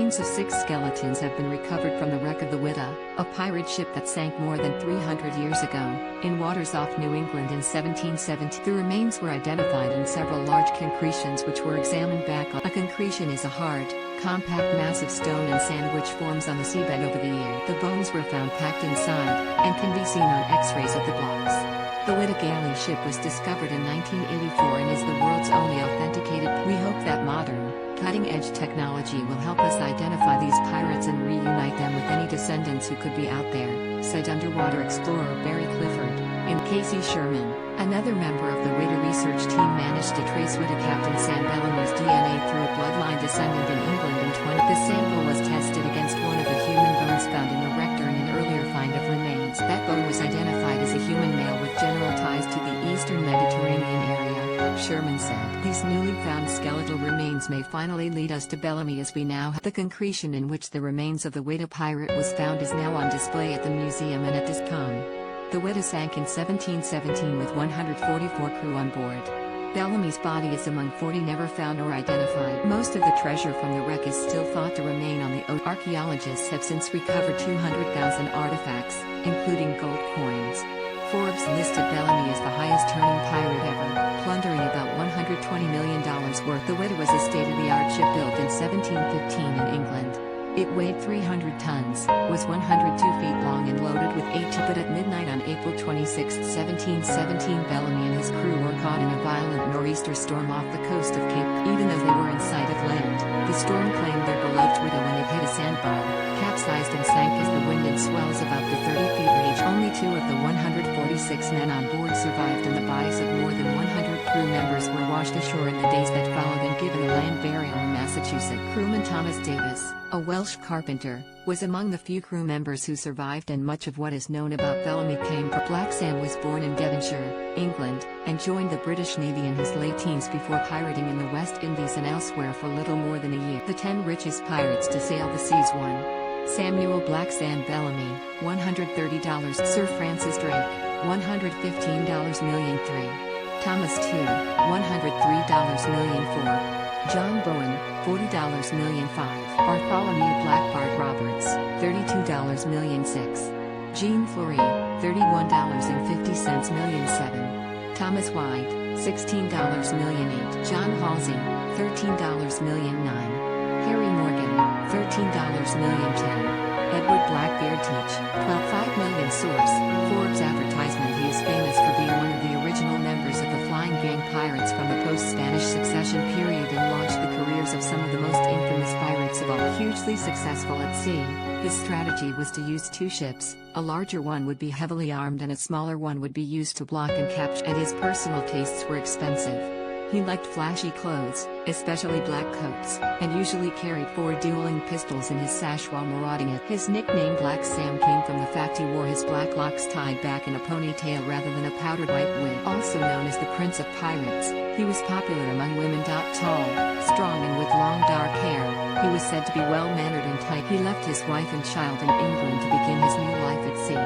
remains of 6 skeletons have been recovered from the wreck of the Whydah, a pirate ship that sank more than 300 years ago, in waters off New England in 1770. The remains were identified in several large concretions which were examined back on. A concretion is a hard, compact mass of stone and sand which forms on the seabed over the year. The bones were found packed inside, and can be seen on x-rays of the blocks. The Whydah Galley ship was discovered in 1984 and is the world's only authenticated. We hope that modern, cutting-edge technology will help us identify these pirates and reunite them with any descendants who could be out there, said underwater explorer Barry Clifford. And Casey Sherman, another member of the Whydah research team, managed to trace Whydah Captain Sam Bellamy's DNA through a bloodline descendant in England in 20. The sample was tested against one of the human bones found in the wreck during an earlier find of remains. That bone was identified as a human male with general ties to the eastern Mediterranean area, Sherman said. These newly found skeletal remains may finally lead us to Bellamy as we now have. The concretion in which the remains of the Whydah pirate was found is now on display at the museum and at this time. The Whydah sank in 1717 with 144 crew on board. Bellamy's body is among 40 never found or identified. Most of the treasure from the wreck is still thought to remain on the ocean. Archaeologists have since recovered 200,000 artifacts, including gold coins. Forbes listed Bellamy as the highest-earning pirate ever, plundering about $120 million worth. The Whydah was a state-of-the-art ship built in 1715 in England. It weighed 300 tons, was 102 feet long and loaded with 80. But at midnight on April 26, 1717, Bellamy and his crew were caught in a violent nor'easter storm off the coast of Cape. Even though they were in sight of land, the storm claimed their beloved Whydah when it hit a sandbar, capsized and sank as the wind and swells of up to 30 feet raged. Only 2 of the 146 men on board survived, and the bodies of more than 100 crew members were washed ashore in the days that followed and given a land burial in Massachusetts.Crewman Thomas Davis, a Welsh carpenter, was among the few crew members who survived, and much of what is known about Bellamy came from. Black Sam was born in Devonshire, England, and joined the British Navy in his late teens before pirating in the West Indies and elsewhere for little more than a year. The 10 richest pirates to sail the seas: 1. Samuel Black Sam Bellamy, $130. Sir Francis Drake, $115 million. 3. Thomas II, $103 million. 4. John Bowen, $40 million. 5. Bartholomew Black Bart Roberts, $32 million. 6. Jean Fleury, $31.50 million. 7. Thomas White, $16 million. 8. John Halsey, $13 million. 9. Harry Morgan, $13 million. 10. Edward Blackbeard Teach, $12.5 million. Source: Forbes advertisement. He is famous for being one of the original members of the flying gang pirates from the post-Spanish succession period and launched the careers of some of the most infamous pirates of all. Hugely successful at sea, his strategy was to use 2 ships. A larger one would be heavily armed and a smaller one would be used to block and capture. And his personal tastes were expensive. He liked flashy clothes, especially black coats, and usually carried 4 dueling pistols in his sash while marauding it. His nickname Black Sam came from the fact he wore his black locks tied back in a ponytail rather than a powdered white wig. Also known as the Prince of Pirates, he was popular among women. Tall, strong and with long dark hair, he was said to be well-mannered and tight. He left his wife and child in England to begin his new life at sea,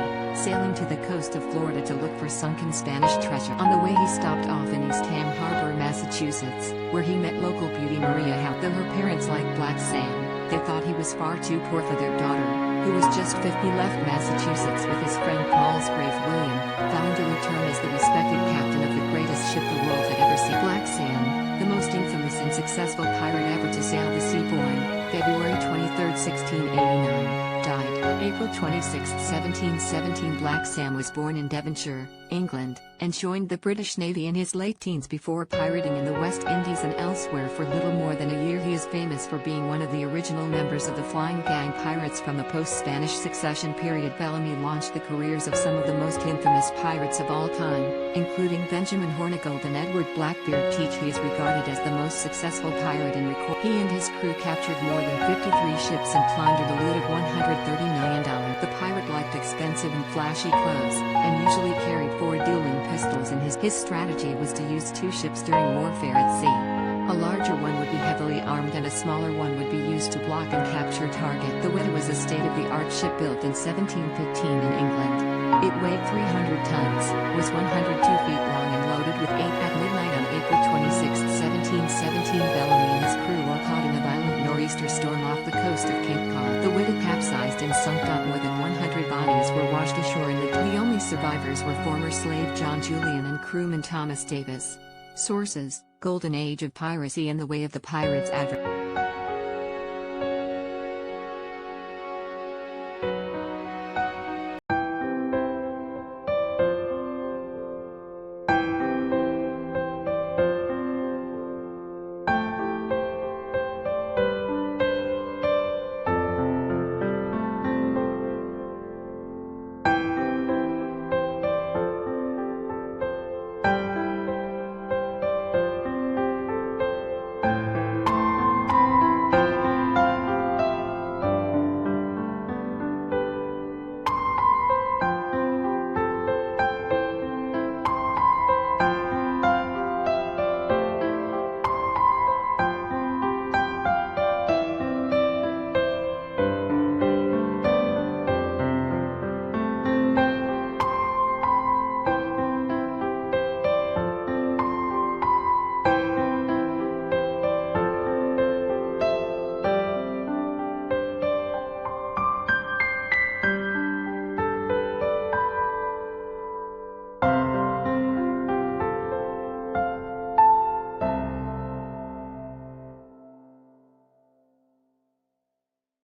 sailing to the coast of Florida to look for sunken Spanish treasure. On the way he stopped off in East Ham Harbor, Massachusetts, where he met local beauty Maria Howe. Though her parents liked Black Sam, they thought he was far too poor for their daughter, who was just 50. He left Massachusetts with his friend Palsgrave William, vowing to return as the respected captain of the greatest ship the world had ever seen. Black Sam, the most infamous and successful pirate ever to sail the sea, born February 23, 1689, died April 26, 1717. Black Sam was born in Devonshire, England, and joined the British Navy in his late teens before pirating in the West Indies and elsewhere for little more than a year. He is famous for being one of the original members of the flying gang pirates from the post-Spanish succession period. Bellamy launched the careers of some of the most infamous pirates of all time, including Benjamin Hornigold and Edward Blackbeard Teach. He is regarded as the most successful pirate in record. He and his crew captured more than 53 ships and plundered a loot of $130 million. The pirate liked expensive and flashy clothes, and usually carried 4 dueling pistols in his strategy was to use 2 ships during warfare at sea. A larger one would be heavily armed and a smaller one would be used to block and capture target. The Whydah was a state-of-the-art ship built in 1715 in England. It weighed 300 tons, was 102 feet long and loaded with 8. At midnight on April 26, 1717, Bellamy and his crew were caught in a violent nor'easter storm off the the coast of Cape Cod. The Whydah capsized and sunk. More than 100 bodies were washed ashore in the only survivors were former slave John Julian and crewman Thomas Davis. Sources: Golden Age of Piracy and the Way of the Pirates.